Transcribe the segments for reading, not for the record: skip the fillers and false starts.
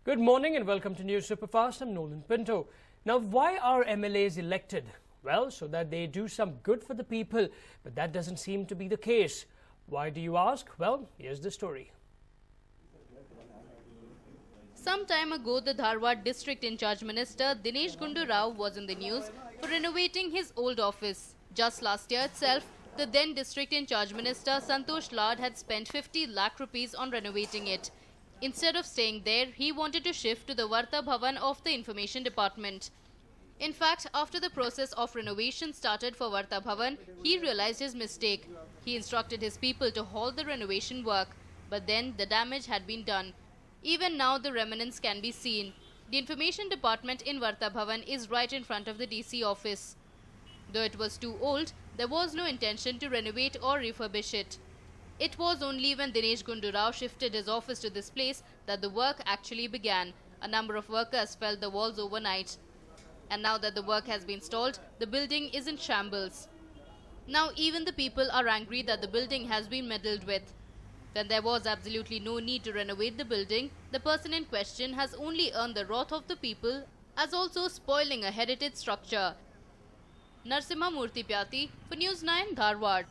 Good morning and welcome to News Superfast. I'm Nolan Pinto. Now, why are MLAs elected? Well, so that they do some good for the people, but that doesn't seem to be the case. Why do you ask? Well, here's the story. Some time ago, the Dharwad district in charge minister Dinesh Gundu Rao was in the news for renovating his old office. Just last year itself, the then district in charge minister Santosh Lad had spent 50 lakh rupees on renovating it. Instead of staying there, he wanted to shift to the Varta Bhavan of the Information Department. In fact, after the process of renovation started for Varta Bhavan, he realized his mistake. He instructed his people to halt the renovation work, but then the damage had been done. Even now, the remnants can be seen. The Information Department in Varta Bhavan is right in front of the DC office. Though it was too old, there was no intention to renovate or refurbish it. It was only when Dinesh Gundu Rao shifted his office to this place that the work actually began. A number of workers felled the walls overnight. And now that the work has been stalled, the building is in shambles. Now even the people are angry that the building has been meddled with. When there was absolutely no need to renovate the building, the person in question has only earned the wrath of the people as also spoiling a heritage structure. Narsimha Murthy Pyati for News9, Dharwad.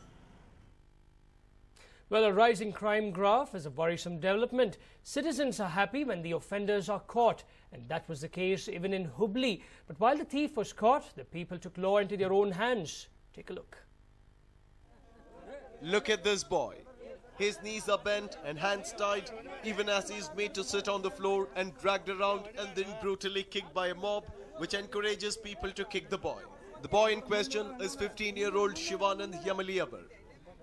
Well, a rising crime graph is a worrisome development. Citizens are happy when the offenders are caught, and that was the case even in Hubli. But while the thief was caught, the people took law into their own hands. Take a look. Look at this boy. His knees are bent and hands tied, even as he is made to sit on the floor and dragged around and then brutally kicked by a mob, which encourages people to kick the boy. The boy in question is 15-year-old Shivanand Yamaliyavar.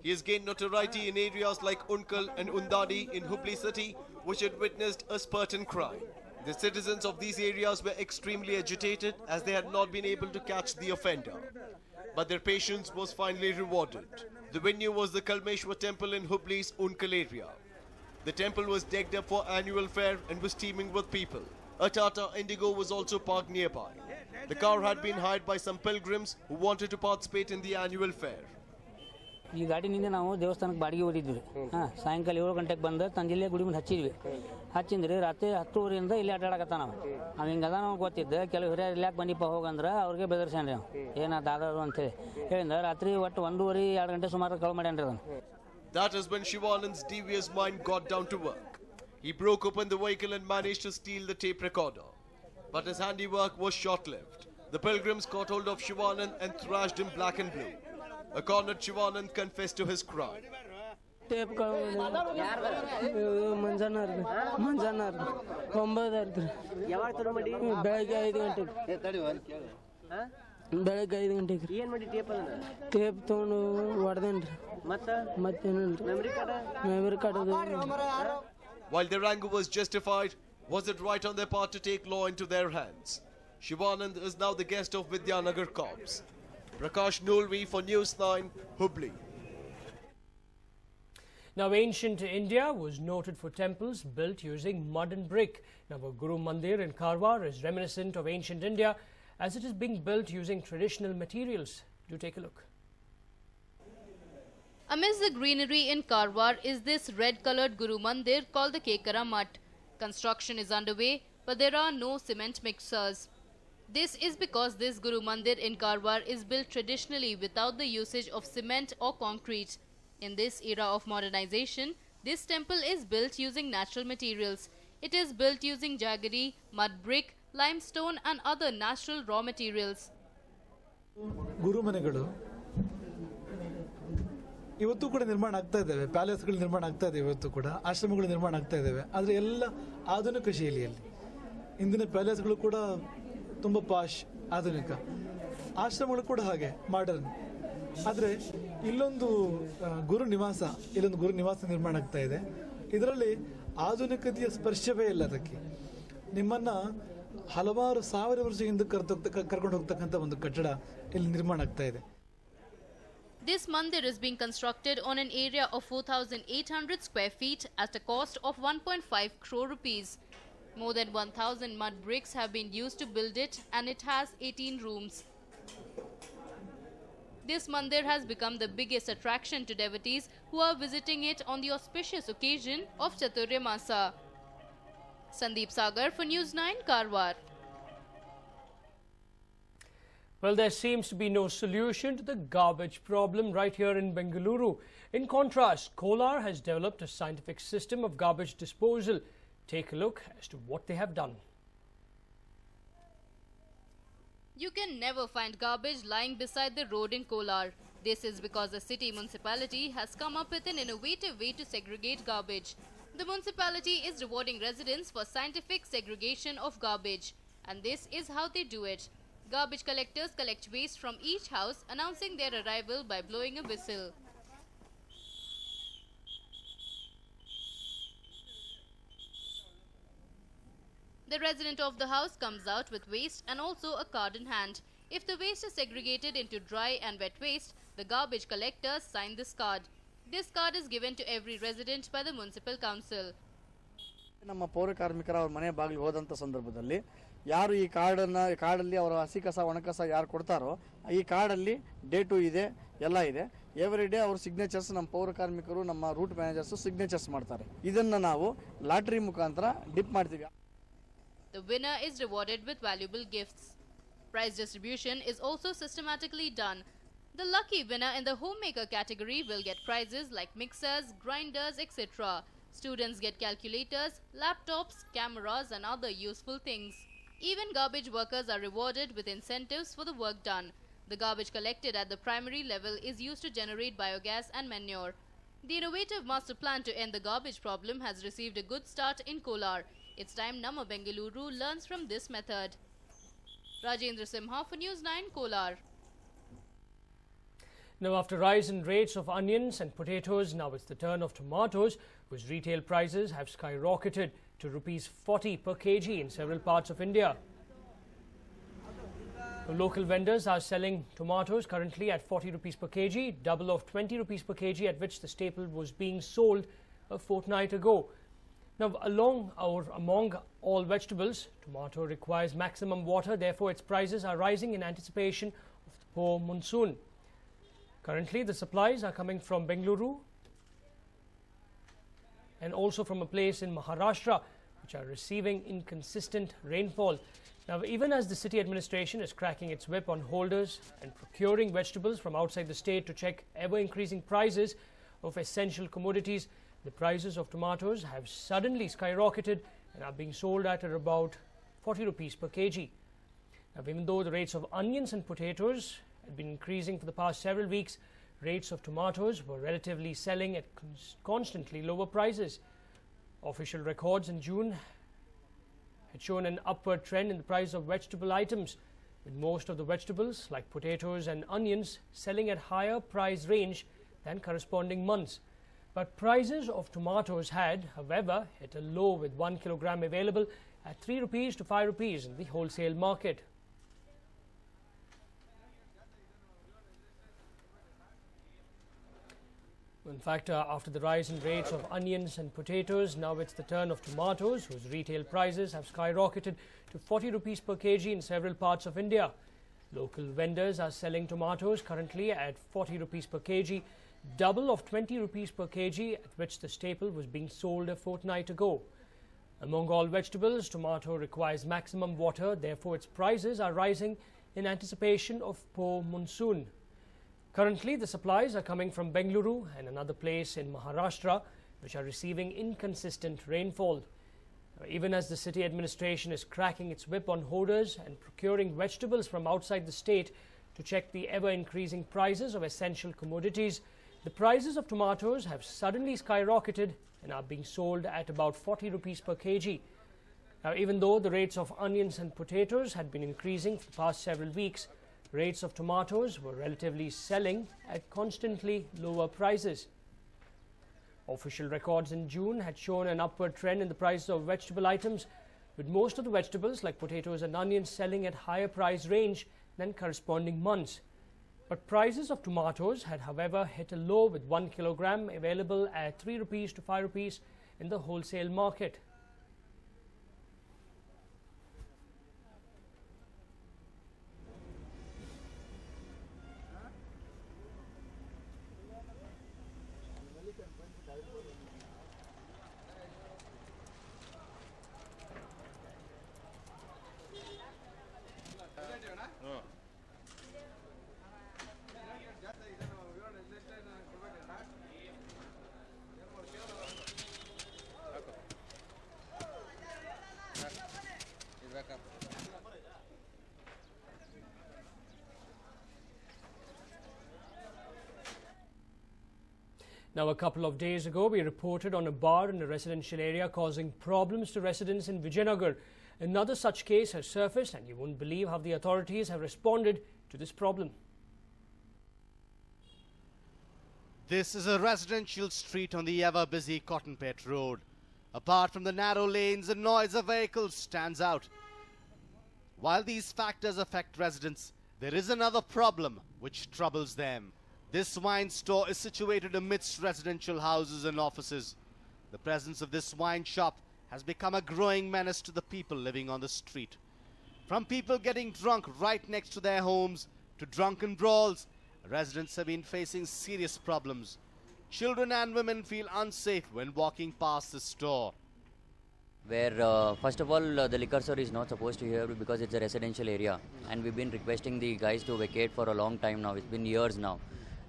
He has gained notoriety in areas like Unkal and Undadi in Hubli city, which had witnessed a spurt in crime. The citizens of these areas were extremely agitated as they had not been able to catch the offender. But their patience was finally rewarded. The venue was the Kalmeshwar temple in Hubli's Unkal area. The temple was decked up for annual fair and was teeming with people. A Tata Indigo was also parked nearby. The car had been hired by some pilgrims who wanted to participate in the annual fair. ಈ ಗಾಡಿನಿಂದ ನಾವು ದೇವಸ್ಥಾನಕ್ಕೆ ಬಾಡಿಗೆ ಹೊಡಿದ್ವಿ ಸಾಯಂಕಾಲ 7 ಗಂಟೆಗೆ ಬಂದು ತಂದಿಲ್ಲೇ ಗುಡಿ ಮುಂದೆ ಹಚ್ಚಿದ್ವಿ ರಾತ್ರಿ 10:30 ಇಲ್ಲಿ ಅಡ್ಡಾಡಕತ್ತಾನ ನಾವು ಹಿಂಗದ ನಮ್ಗೆ ಗೊತ್ತಿದ್ದ ಕೆಲವು ಹಿರಿಯರು ಇಲ್ಲಾಕೆ ಬನ್ನಿಪ್ಪ ಹೋಗಂದ್ರೆ ಅವ್ರಿಗೆ ಬೆದರ್ಸ್ಯಾನ್ರಿ ನಾವು ಏನ ದಾದಾರು ಅಂತೇಳಿ ಹೇಳಿಂದ ರಾತ್ರಿ ಒಟ್ಟು 1:30 2 ಗಂಟೆ ಸುಮಾರು ಕಳು ಮಾಡ್ಯಾನ್ರಿ ಅದನ್ನು. That is when Shivanand's devious mind got down to work. He broke open the vehicle and managed to steal the tape recorder. But his handiwork was short-lived. The pilgrims caught hold of Shivanand and thrashed him black and blue. A cornered Shivanand confessed to his crime. Tape ಬೆಳಗ್ಗೆ 5 ಗಂಟೆಗೆ tape ತಗೊಂಡು ಹೊಡೆದೇನ್ರಿ ಮತ್ತೇನಲ್ರಿ memory card ಅದು. While their anger was justified, was it right on their part to take law into their hands? Shivanand is now the guest of Vidyanagar Corps. Prakash Nolvi for News9, Hubli. Now, ancient India was noted for temples built using mud and brick. Now, a Guru Mandir in Karwar is reminiscent of ancient India as it is being built using traditional materials. Do take a look. Amidst the greenery in Karwar is this red-coloured Guru Mandir called the Kekara Mutt. Construction is underway, but there are no cement mixers. This is because this Guru Mandir in Karwar is built traditionally without the usage of cement or concrete. In this era of modernization, this temple is built using natural materials. It is built using jaggery, mud brick, limestone and other natural raw materials. ಗುರು ಮನೆಗಳು ಇವತ್ತು ಕೂಡ ನಿರ್ಮಾಣ ಆಗ್ತಾ ಇದ್ದಾವೆ, ಪ್ಯಾಲೇಸ್ಗಳು ನಿರ್ಮಾಣ ಆಗ್ತಾ ಇದೆ, ಇವತ್ತು ಕೂಡ ಆಶ್ರಮಗಳು ನಿರ್ಮಾಣ ಆಗ್ತಾ ಇದ್ದಾವೆ. ಆದರೆ ಎಲ್ಲ ಆಧುನಿಕ ಶೈಲಿಯಲ್ಲಿ. ಇಂದಿನ ಪ್ಯಾಲೇಸ್ಗಳು ಕೂಡ ತುಂಬ ಪಾಶ್ ಆಧುನಿಕ, ಆಶ್ರಮಗಳು ಕೂಡ ಹಾಗೆ ಮಾಡರ್ನ್. ಆದರೆ ಇಲ್ಲೊಂದು ಗುರು ನಿವಾಸ ನಿರ್ಮಾಣ ಆಗ್ತಾ ಇದೆ. ಇದರಲ್ಲಿ ಆಧುನಿಕತೆಯ ಸ್ಪರ್ಶವೇ ಇಲ್ಲ. ಅದಕ್ಕೆ ನಿಮ್ಮನ್ನ ಹಲವಾರು ಸಾವಿರ ವರ್ಷ ಹಿಂದೆ ಕರ್ಕೊಂಡು ಹೋಗ್ತಕ್ಕಂಥ ಒಂದು ಕಟ್ಟಡ ಇಲ್ಲಿ ನಿರ್ಮಾಣ ಆಗ್ತಾ ಇದೆ. This mandir is being constructed on an area of 4,800 square feet at a cost of 1.5 crore rupees. More than 1,000 mud bricks have been used to build it and it has 18 rooms. This mandir has become the biggest attraction to devotees who are visiting it on the auspicious occasion of Chaturya Masa. Sandeep Sagar for News9, Karwar. Well, there seems to be no solution to the garbage problem right here in Bengaluru. In contrast, Kolar has developed a scientific system of garbage disposal. Take a look as to what they have done. You can never find garbage lying beside the road in Kolar. This is because the city municipality has come up with an innovative way to segregate garbage. The municipality is rewarding residents for scientific segregation of garbage. And this is how they do it. Garbage collectors collect waste from each house, announcing their arrival by blowing a whistle. The resident of the house comes out with waste and also a card in hand. If the waste is segregated into dry and wet waste, the garbage collectors sign this card. This card is given to every resident by the municipal council. ನಮ್ಮ ಪೌರ ಕಾರ್ಮಿಕರ ಅವರ ಮನೆ ಬಾಗಿಲಿಗೆ ಹೋದಂಥ ಸಂದರ್ಭದಲ್ಲಿ ಯಾರು ಈ ಕಾರ್ಡಲ್ಲಿ ಅವರ ಹಸಿ ಕಸ ಒಣ ಕಸ ಯಾರು ಕೊಡ್ತಾರೋ ಈ ಕಾರ್ಡಲ್ಲಿ ಡೇಟು ಇದೆ ಎಲ್ಲ ಇದೆ ಎವ್ರಿ ಡೇ ಅವ್ರ ಸಿಗ್ನೇಚರ್ಸ್ ನಮ್ಮ ಪೌರ ಕಾರ್ಮಿಕರು ನಮ್ಮ ರೂಟ್ ಮ್ಯಾನೇಜರ್ಸ್ ಸಿಗ್ನೇಚರ್ಸ್ ಮಾಡ್ತಾರೆ ಇದನ್ನ ನಾವು ಲಾಟರಿ ಮುಖಾಂತರ ಡಿಪ್ ಮಾಡ್ತೀವಿ. The winner is rewarded with valuable gifts. Prize distribution is also systematically done. The lucky winner in the homemaker category will get prizes like mixers, grinders, etc. Students get calculators, laptops, cameras and other useful things. Even garbage workers are rewarded with incentives for the work done. The garbage collected at the primary level is used to generate biogas and manure. The innovative master plan to end the garbage problem has received a good start in Kolar. It's time Nama Bengaluru learns from this method. Rajendra Simha for News9, Kolar. Now, after rise in rates of onions and potatoes, now it's the turn of tomatoes, whose retail prices have skyrocketed to rupees 40 per kg in several parts of India. Local vendors are selling tomatoes currently at 40 rupees per kg, double of 20 rupees per kg at which the staple was being sold a fortnight ago. Now, among all vegetables, tomato requires maximum water, therefore its prices are rising in anticipation of the poor monsoon. Currently, the supplies are coming from Bengaluru and also from a place in Maharashtra, which are receiving inconsistent rainfall. Now, even as the city administration is cracking its whip on holders and procuring vegetables from outside the state to check ever-increasing prices of essential commodities, the prices of tomatoes have suddenly skyrocketed and are being sold at about 40 rupees per kg. Now, even though the rates of onions and potatoes had been increasing for the past several weeks, rates of tomatoes were relatively selling at constantly lower prices. Official records in June had shown an upward trend in the price of vegetable items, with most of the vegetables like potatoes and onions selling at higher price range than corresponding months. But prices of tomatoes had, however, hit a low with 1 kilogram available at 3 rupees to 5 rupees in the wholesale market. In fact, after the rise in rates of onions and potatoes, now it's the turn of tomatoes, whose retail prices have skyrocketed to 40 rupees per kg in several parts of India. Local vendors are selling tomatoes currently at 40 rupees per kg, double of 20 rupees per kg at which the staple was being sold a fortnight ago. Among all vegetables, tomato requires maximum water, therefore its prices are rising in anticipation of poor monsoon. Currently, the supplies are coming from Bengaluru and another place in Maharashtra, which are receiving inconsistent rainfall. Even as the city administration is cracking its whip on hoarders and procuring vegetables from outside the state to check the ever-increasing prices of essential commodities, the prices of tomatoes have suddenly skyrocketed and are being sold at about 40 rupees per kg. Now, even though the rates of onions and potatoes had been increasing for the past several weeks, rates of tomatoes were relatively selling at constantly lower prices. Official records in June had shown an upward trend in the prices of vegetable items, with most of the vegetables like potatoes and onions selling at higher price range than corresponding months. But prices of tomatoes had, however, hit a low with 1 kilogram available at 3 rupees to 5 rupees in the wholesale market. Now, a couple of days ago, we reported on a bar in a residential area causing problems to residents in Vijayanagar. Another such case has surfaced, and you won't believe how the authorities have responded to this problem. This is a residential street on the ever-busy Cottonpet Road. Apart from the narrow lanes, the noise of vehicles stands out. While these factors affect residents, there is another problem which troubles them. This wine store is situated amidst residential houses and offices. The presence of this wine shop has become a growing menace to the people living on the street. From people getting drunk right next to their homes to drunken brawls, residents have been facing serious problems. Children and women feel unsafe when walking past the store. Where first of all the liquor store is not supposed to be here because it's a residential area, and we've been requesting the guys to vacate for a long time now. It's been years now,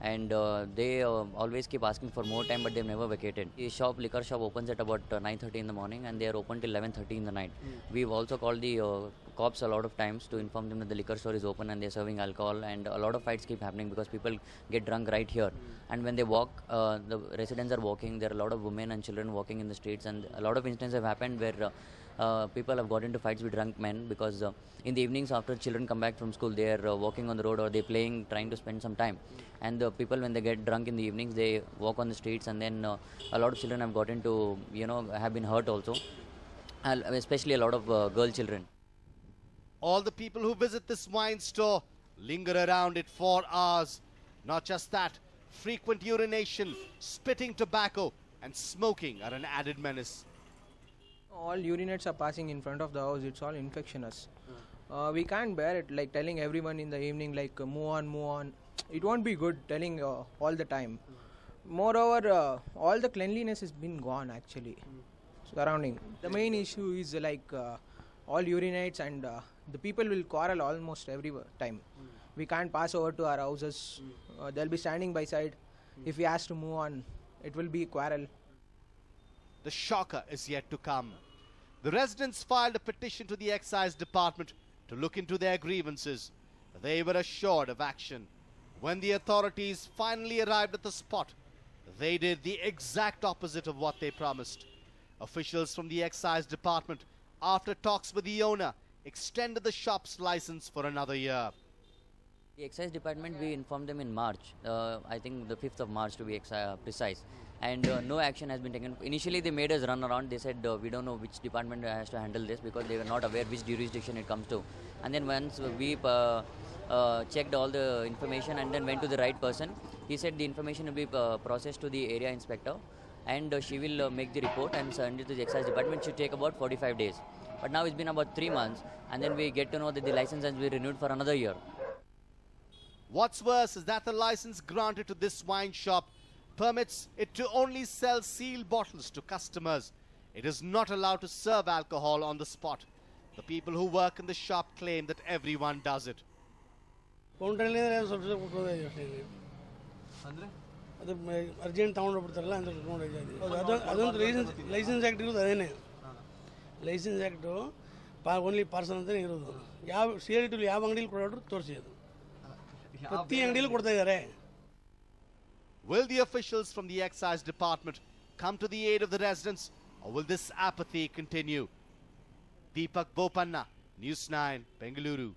and they always keep asking for more time, but they've never vacated. The liquor shop opens at about 9:30 in the morning, and they are open till 11:30 in the night. We've also called the cops a lot of times to inform them that the liquor store is open and they're serving alcohol, and a lot of fights keep happening because people get drunk right here. And when they walk, the residents are walking, there are a lot of women and children walking in the streets, and a lot of instances have happened where people have got into fights with drunk men because in the evenings after children come back from school, they are walking on the road or they're playing, trying to spend some time. And the people, when they get drunk in the evenings, they walk on the streets, and then a lot of children have got into, have been hurt also, especially a lot of girl children. All the people who visit this wine store linger around it for hours. Not just that, frequent urination, spitting tobacco and smoking are an added menace. All urinates are passing in front of the house. It's all infectious. We can't bear it, like telling everyone in the evening, like move on, move on. It won't be good telling all the time. Moreover, all the cleanliness has been gone actually surrounding. The main issue is like all urinates, and the people will quarrel almost every time. We can't pass over to our houses. They'll be standing by side. If we ask to move on, it will be a quarrel. The shocker is yet to come. The residents filed a petition to the excise department to look into their grievances. They were assured of action. When the authorities finally arrived at the spot, they did the exact opposite of what they promised. Officials from the excise department, after talks with the owner, extended the shop's license for another year. The excise department, we informed them in March, I think the 5th of March to be precise, and no action has been taken. Initially they made us run around. They said we don't know which department has to handle this because they were not aware which jurisdiction it comes to. And then once we checked all the information and then went to the right person, he said the information will be processed to the area inspector, and she will make the report and send it to the excise department. It should take about 45 days. But now it's been about 3 months, and then we get to know that the license has been renewed for another year. What's worse is that the license granted to this wine shop permits it to only sell sealed bottles to customers. It is not allowed to serve alcohol on the spot. The people who work in the shop claim that everyone does it. Only parcel ಅಂತಲೇ ಇರೋದು. ಯಾವ cigarette ಯಾವ ಅಂಗಡಿಯಲ್ಲಿ ಕೊಡೋರು ತೋರಿಸಿ, ಅದು ಪ್ರತಿ ಅಂಗಡಿಯಲ್ಲಿ ಕೊಡ್ತಾ ಇದ್ದಾರೆ. Will the officials from the excise department come to the aid of the residents, or will this apathy continue? Deepak Bopanna, News 9, Bengaluru.